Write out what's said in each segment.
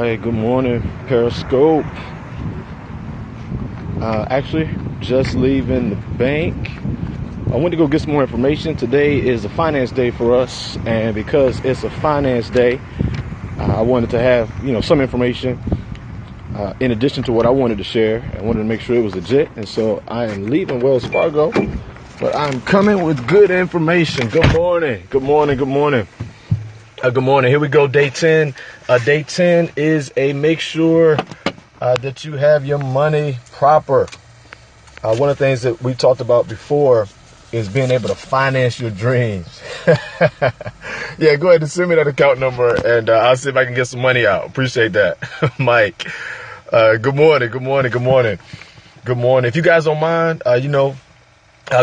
right, good morning, Periscope. Actually, just leaving the bank. I went to go get some more information. Today is a finance day for us, and because it's a finance day, I wanted to have some information in addition to what I wanted to share. I wanted to make sure it was legit, and so I am leaving Wells Fargo, but I'm coming with good information. Good morning. Good morning. Good morning. Good morning. Here we go. Day 10. Day 10 is a make sure that you have your money proper. One of the things that we talked about before is being able to finance your dreams. Yeah, go ahead and send me that account number and I'll see if I can get some money out. Appreciate that, Mike. Good morning. Good morning. Good morning. Good morning. If you guys don't mind,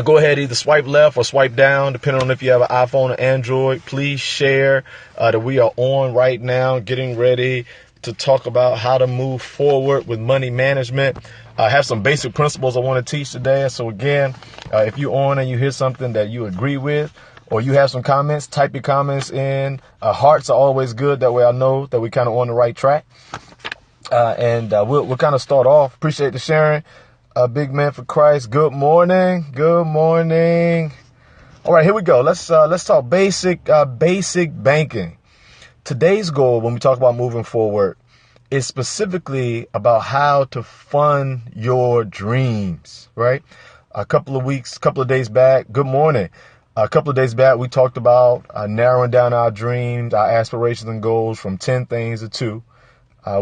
go ahead, either swipe left or swipe down, depending on if you have an iPhone or Android. Please share that we are on right now, getting ready to talk about how to move forward with money management. I have some basic principles I want to teach today. So again, if you're on and you hear something that you agree with, or you have some comments, type your comments in. Hearts are always good. That way I know that we're kind of on the right track. We'll kind of start off. Appreciate the sharing. Big man for Christ. Good morning. Good morning. All right, here we go. Let's talk basic banking. Today's goal, when we talk about moving forward, is specifically about how to fund your dreams, right? A couple of days back, good morning. A couple of days back, we talked about narrowing down our dreams, our aspirations and goals from 10 things to 2,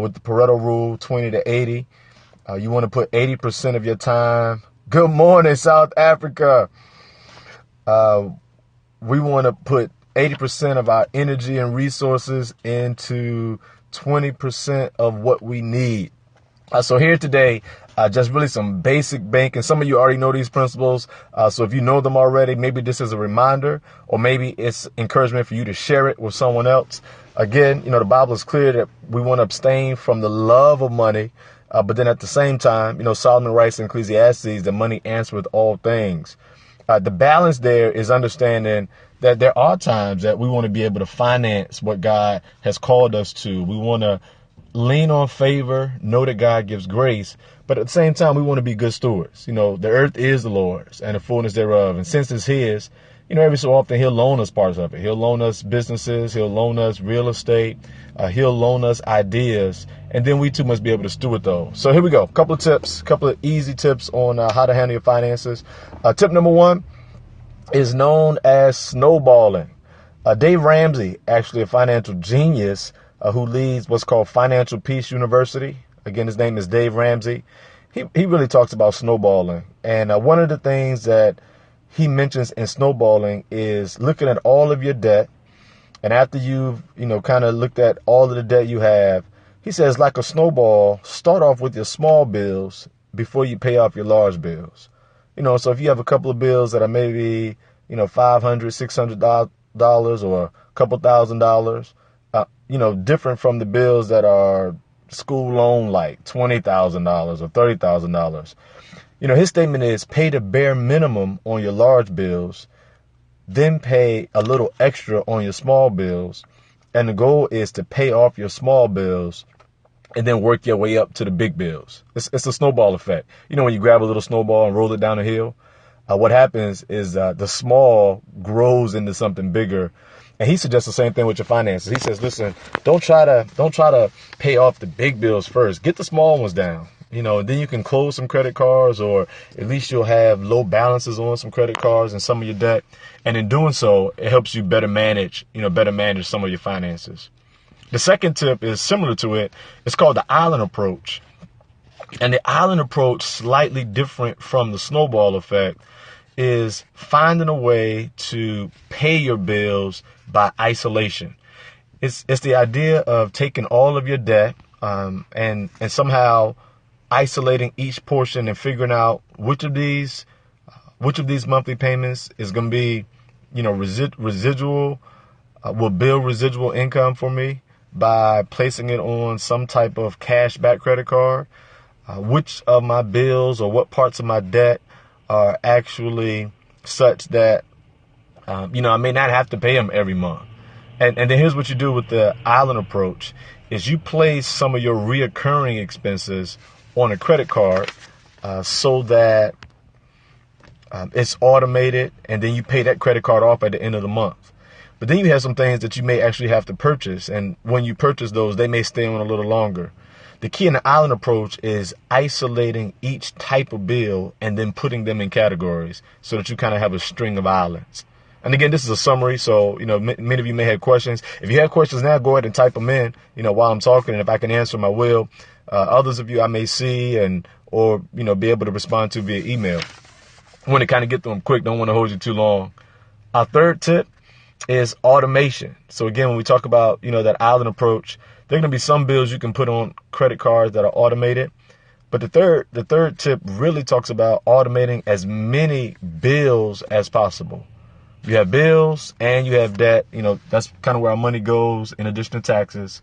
with the Pareto rule, 20 to 80. You want to put 80% of your time. Good morning, South Africa. We want to put 80% of our energy and resources into 20% of what we need. So here today, just really some basic banking. Some of you already know these principles. So if you know them already, maybe this is a reminder, or maybe it's encouragement for you to share it with someone else. Again, the Bible is clear that we want to abstain from the love of money. But then at the same time, Solomon writes in Ecclesiastes that money answereth all things. The balance there is understanding that there are times that we want to be able to finance what God has called us to. We want to lean on favor, know that God gives grace, but at the same time, we want to be good stewards. The earth is the Lord's and the fullness thereof. And since it's His, every so often He'll loan us parts of it. He'll loan us businesses. He'll loan us real estate. He'll loan us ideas. And then we too must be able to steward those. So here we go. Couple of easy tips on how to handle your finances. Tip number 1 is known as snowballing. Dave Ramsey, actually a financial genius who leads what's called Financial Peace University. Again, his name is Dave Ramsey. He really talks about snowballing. And one of the things that he mentions in snowballing is looking at all of your debt. And after you've, kind of looked at all of the debt you have, he says, like a snowball, start off with your small bills before you pay off your large bills. So if you have a couple of bills that are maybe, $500, $600 or a couple $1,000, different from the bills that are school loan like $20,000 or $30,000. His statement is pay the bare minimum on your large bills, then pay a little extra on your small bills. And the goal is to pay off your small bills and then work your way up to the big bills. It's a snowball effect. When you grab a little snowball and roll it down a hill, what happens is the small grows into something bigger. And he suggests the same thing with your finances. He says, listen, don't try to pay off the big bills first. Get the small ones down. And then you can close some credit cards, or at least you'll have low balances on some credit cards and some of your debt. And in doing so, it helps you better manage some of your finances. The second tip is similar to it. It's called the island approach. And the island approach, slightly different from the snowball effect, is finding a way to pay your bills by isolation. It's the idea of taking all of your debt and somehow isolating each portion and figuring out which of these monthly payments is going to be, residual, will build residual income for me by placing it on some type of cash back credit card. Which of my bills or what parts of my debt are actually such that, I may not have to pay them every month. And then here's what you do with the island approach is you place some of your reoccurring expenses on a credit card so that it's automated, and then you pay that credit card off at the end of the month. But then you have some things that you may actually have to purchase, and when you purchase those, they may stay on a little longer. The key in the island approach is isolating each type of bill and then putting them in categories so that you kind of have a string of islands. And again, this is a summary, so, many of you may have questions. If you have questions now, go ahead and type them in, while I'm talking, and if I can answer them, I will. Others of you I may see or be able to respond to via email. I want to kind of get through them quick. Don't want to hold you too long. Our third tip is automation. So again, when we talk about, that island approach, there are going to be some bills you can put on credit cards that are automated. But the third tip really talks about automating as many bills as possible. You have bills and you have debt. That's kind of where our money goes in addition to taxes.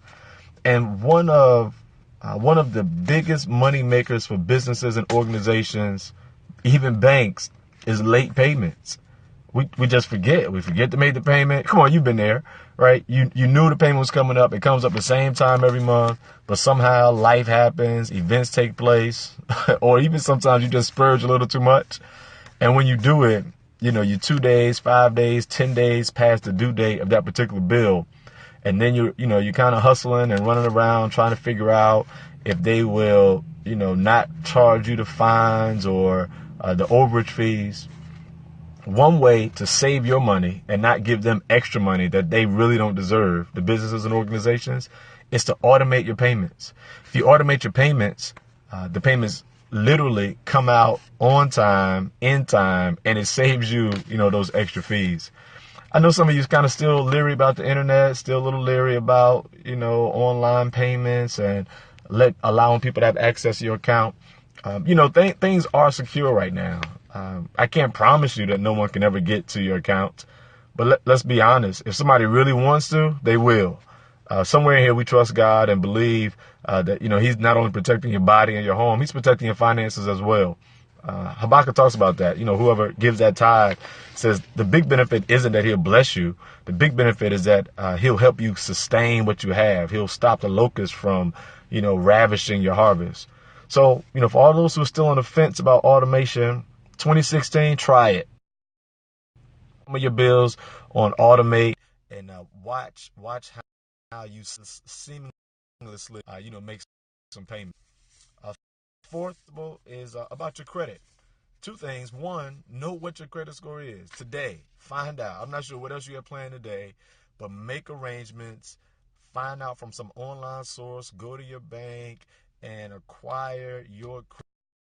And one of the biggest money makers for businesses and organizations, even banks, is late payments. We just forget. We forget to make the payment. Come on, you've been there, right? You knew the payment was coming up. It comes up the same time every month, but somehow life happens, events take place, or even sometimes you just splurge a little too much. And when you do it, you're 2 days, 5 days, 10 days past the due date of that particular bill. And then you're kind of hustling and running around trying to figure out if they will, not charge you the fines or the overage fees. One way to save your money and not give them extra money that they really don't deserve, the businesses and organizations, is to automate your payments. If you automate your payments, the payments literally come out on time, in time, and it saves you, those extra fees. I know some of you kind of still leery about the internet, still a little leery about, online payments and allowing people to have access to your account. Things are secure right now. I can't promise you that no one can ever get to your account, but let's be honest. If somebody really wants to, they will. Somewhere in here, we trust God and believe that, he's not only protecting your body and your home, he's protecting your finances as well. Habakkuk talks about that. Whoever gives that tithe says the big benefit isn't that he'll bless you. The big benefit is that he'll help you sustain what you have. He'll stop the locusts from, ravishing your harvest. So, for all those who are still on the fence about automation, 2016, try it. Some of your bills on automate and watch how you seamlessly, make some payment. Fourth is about your credit. Two things. One, know what your credit score is today. Find out. I'm not sure what else you have planned today, but make arrangements. Find out from some online source. Go to your bank and acquire your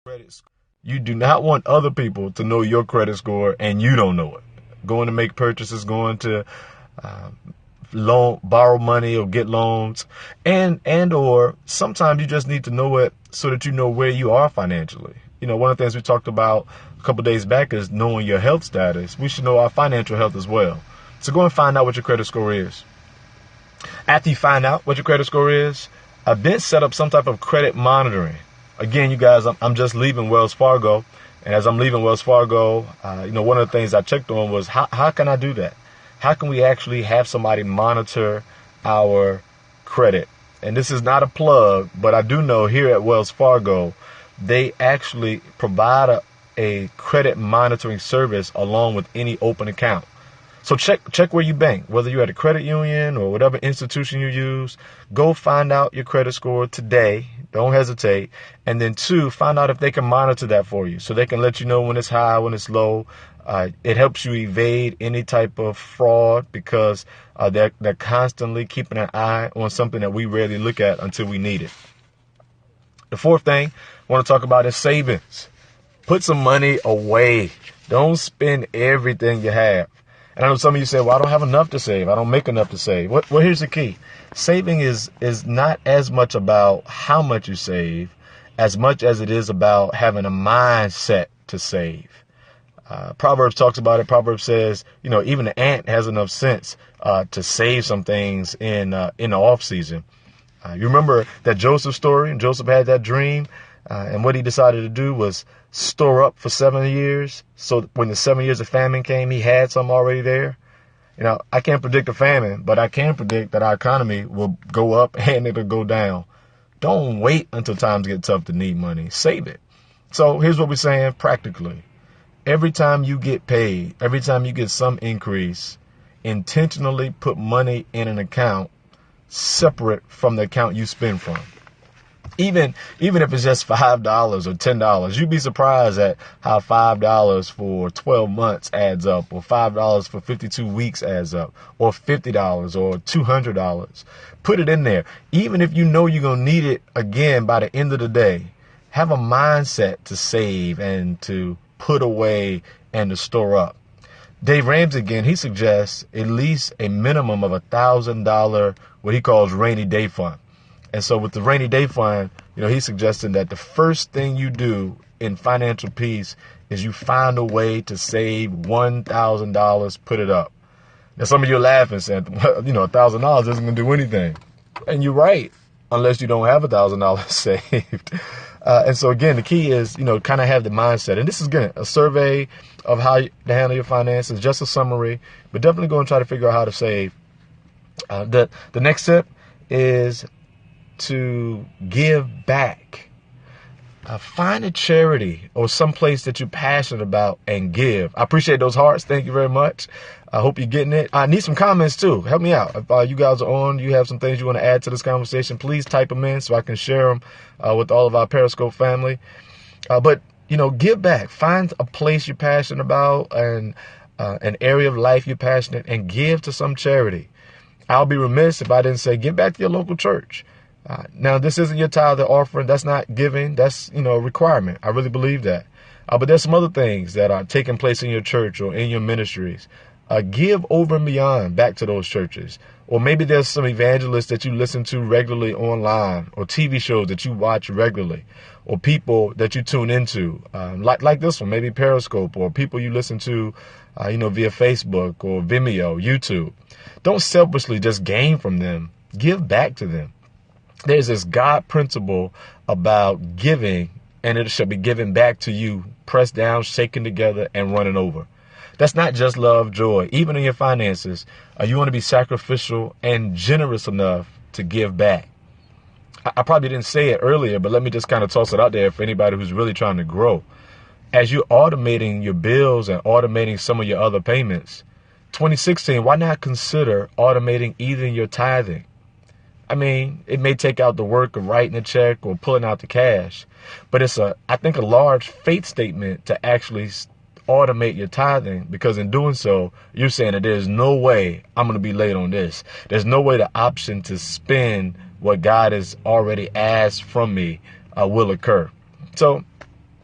credit score. You do not want other people to know your credit score and you don't know it. Going to make purchases, going to borrow money or get loans, or sometimes you just need to know it so that you know where you are financially. One of the things we talked about a couple of days back is knowing your health status. We should know our financial health as well. So go and find out what your credit score is. After you find out what your credit score is, then set up some type of credit monitoring. Again, you guys, I'm just leaving Wells Fargo. And as I'm leaving Wells Fargo, one of the things I checked on was how can I do that? How can we actually have somebody monitor our credit? And this is not a plug, but I do know here at Wells Fargo, they actually provide a credit monitoring service along with any open account. So check where you bank, whether you're at a credit union or whatever institution you use. Go find out your credit score today. Don't hesitate. And then 2, find out if they can monitor that for you so they can let you know when it's high, when it's low. It helps you evade any type of fraud because they're constantly keeping an eye on something that we rarely look at until we need it. The fourth thing I want to talk about is savings. Put some money away. Don't spend everything you have. And I know some of you say, well, I don't have enough to save. I don't make enough to save. Well, here's the key. Saving is not as much about how much you save as much as it is about having a mindset to save. Proverbs talks about it. Proverbs says, even the ant has enough sense to save some things in the off season. You remember that Joseph story? Joseph had that dream. And what he decided to do was store up for 7 years. So when the 7 years of famine came, he had some already there. I can't predict a famine, but I can predict that our economy will go up and it'll go down. Don't wait until times get tough to need money. Save it. So here's what we're saying practically. Every time you get paid, every time you get some increase, intentionally put money in an account separate from the account you spend from. Even if it's just $5 or $10, you'd be surprised at how $5 for 12 months adds up, or $5 for 52 weeks adds up, or $50 or $200. Put it in there. Even if you know you're going to need it again by the end of the day, have a mindset to save and to put away and to store up. Dave Ramsey, again, he suggests at least a minimum of $1,000, what he calls rainy day fund. And so with the rainy day fund, he's suggesting that the first thing you do in financial peace is you find a way to save $1,000, put it up. Now, some of you are laughing saying, $1,000 isn't going to do anything. And you're right, unless you don't have $1,000 saved. And so, again, the key is, kind of have the mindset. And this is, again, a survey of how to handle your finances, just a summary, but definitely go and try to figure out how to save. The next step is to give back. Find a charity or some place that you're passionate about and give. I appreciate those hearts. Thank you very much. I hope you're getting it. I need some comments too. Help me out. If you guys are on, you have some things you want to add to this conversation, please type them in so I can share them with all of our Periscope family. But give back. Find a place you're passionate about and an area of life you're passionate, and give to some charity. I'll be remiss if I didn't say give back to your local church. Now, this isn't your tithe or offering. That's not giving. That's, a requirement. I really believe that. But there's some other things that are taking place in your church or in your ministries. Give over and beyond back to those churches. Or maybe there's some evangelists that you listen to regularly online, or TV shows that you watch regularly, or people that you tune into, like this one, maybe Periscope, or people you listen to, via Facebook or Vimeo, YouTube. Don't selfishly just gain from them. Give back to them. There's this God principle about giving, and it shall be given back to you, pressed down, shaken together, and running over. That's not just love, joy. Even in your finances, you want to be sacrificial and generous enough to give back. I probably didn't say it earlier, but let me just kind of toss it out there for anybody who's really trying to grow. As you're automating your bills and automating some of your other payments, 2016, why not consider automating even your tithing? I mean, it may take out the work of writing a check or pulling out the cash, but it's I think a large faith statement to actually automate your tithing, because in doing so, you're saying that there's no way I'm going to be late on this. There's no way the option to spend what God has already asked from me will occur. So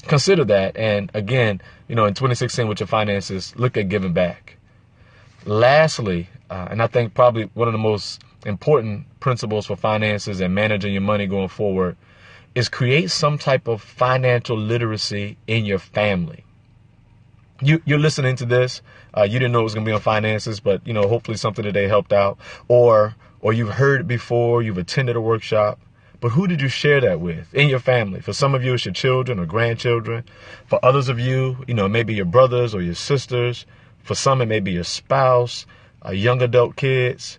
consider that. And again, in 2016 with your finances, look at giving back. Lastly, and I think probably one of the most important principles for finances and managing your money going forward is create some type of financial literacy in your family. You're listening to this. You didn't know it was going to be on finances, but, hopefully something today helped out, or you've heard it before, you've attended a workshop, but who did you share that with in your family? For some of you, it's your children or grandchildren. For others of you, maybe your brothers or your sisters. For some, it may be your spouse, young adult kids.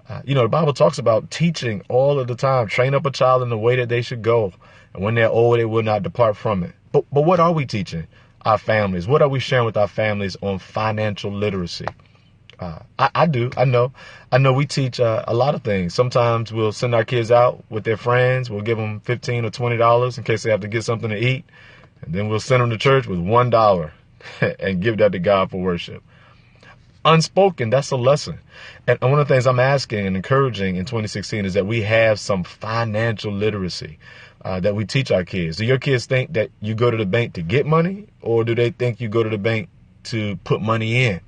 The Bible talks about teaching all of the time. Train up a child in the way that they should go, and when they're old, they will not depart from it. But what are we teaching our families? What are we sharing with our families on financial literacy? I know we teach a lot of things. Sometimes we'll send our kids out with their friends. We'll give them $15 or $20 in case they have to get something to eat. And then we'll send them to church with $1 and give that to God for worship. Unspoken, that's a lesson. And one of the things I'm asking and encouraging in 2016 is that we have some financial literacy that we teach our kids. Do your kids think that you go to the bank to get money, or do they think you go to the bank to put money in?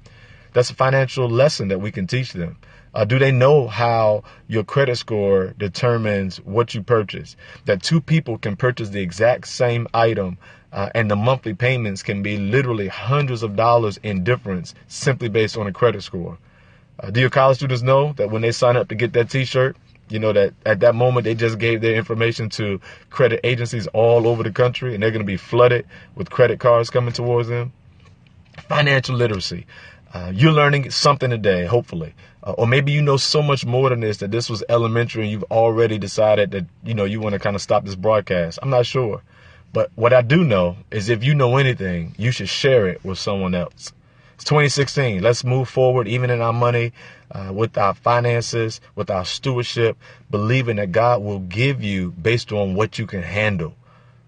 That's a financial lesson that we can teach them. Do they know how your credit score determines what you purchase? That two people can purchase the exact same item and the monthly payments can be literally hundreds of dollars in difference simply based on a credit score. Do your college students know that when they sign up to get that T-shirt, that at that moment they just gave their information to credit agencies all over the country, and they're going to be flooded with credit cards coming towards them? Financial literacy. You're learning something today, hopefully. Or maybe you know so much more than this, that this was elementary and you've already decided that, you want to kind of stop this broadcast. I'm not sure. But what I do know is if you know anything, you should share it with someone else. It's 2016. Let's move forward, even in our money, with our finances, with our stewardship, believing that God will give you based on what you can handle.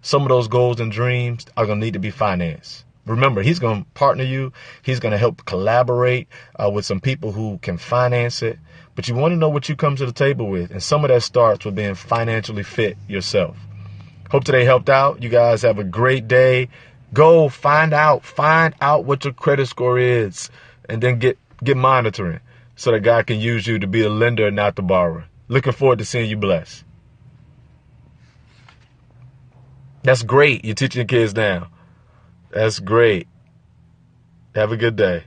Some of those goals and dreams are going to need to be financed. Remember, he's going to partner you. He's going to help collaborate with some people who can finance it. But you want to know what you come to the table with. And some of that starts with being financially fit yourself. Hope today helped out. You guys have a great day. Go find out what your credit score is, and then get monitoring so that God can use you to be a lender and not the borrower. Looking forward to seeing you blessed. That's great. You're teaching your kids now. That's great. Have a good day.